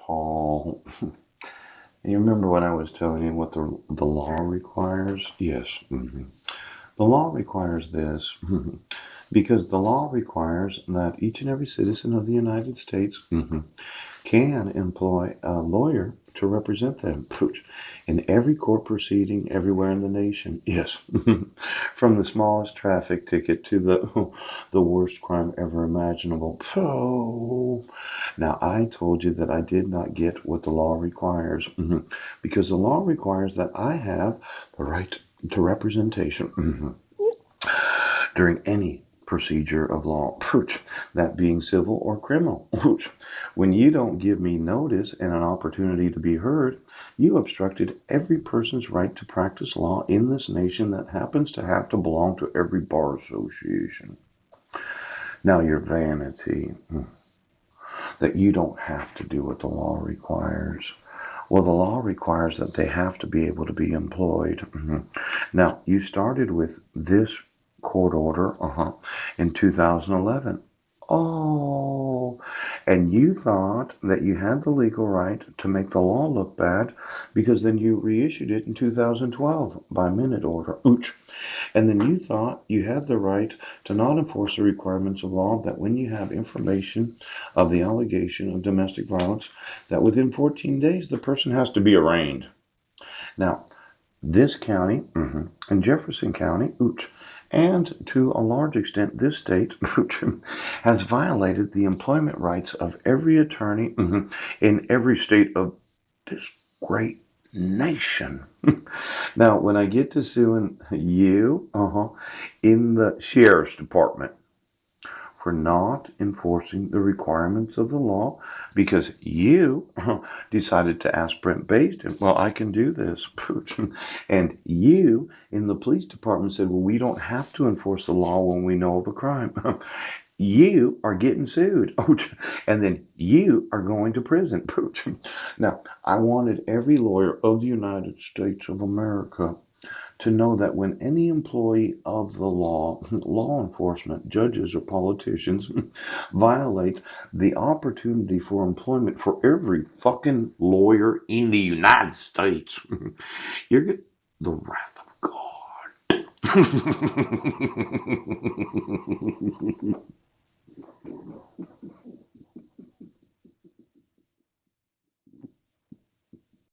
Paul. You remember when I was telling you what the law requires? Yes. The law requires this because the law requires that each and every citizen of the United States can employ a lawyer to represent them in every court proceeding everywhere in the nation. Yes. From the smallest traffic ticket to the worst crime ever imaginable. Oh. Now, I told you that I did not get what the law requires because the law requires that I have the right to representation during any procedure of law, that being civil or criminal. When you don't give me notice and an opportunity to be heard, you obstructed every person's right to practice law in this nation that happens to have to belong to every bar association. Now, your vanity, that you don't have to do what the law requires. Well, the law requires that they have to be able to be employed. Now, you started with this court order in 2011. Oh, and you thought that you had the legal right to make the law look bad because then you reissued it in 2012 by minute order. Ooch. And then you thought you had the right to not enforce the requirements of law that when you have information of the allegation of domestic violence, that within 14 days the person has to be arraigned. Now, this county and Jefferson County, and to a large extent this state, has violated the employment rights of every attorney in every state of this great nation. Now, when I get to suing you in the sheriff's department for not enforcing the requirements of the law because you decided to ask Brent Basden, well, I can do this. And you in the police department said, well, we don't have to enforce the law when we know of a crime. You are getting sued. And then you are going to prison. Now, I wanted every lawyer of the United States of America to know that when any employee of the law, law enforcement, judges, or politicians violate the opportunity for employment for every fucking lawyer in the United States, you're getting the wrath of God.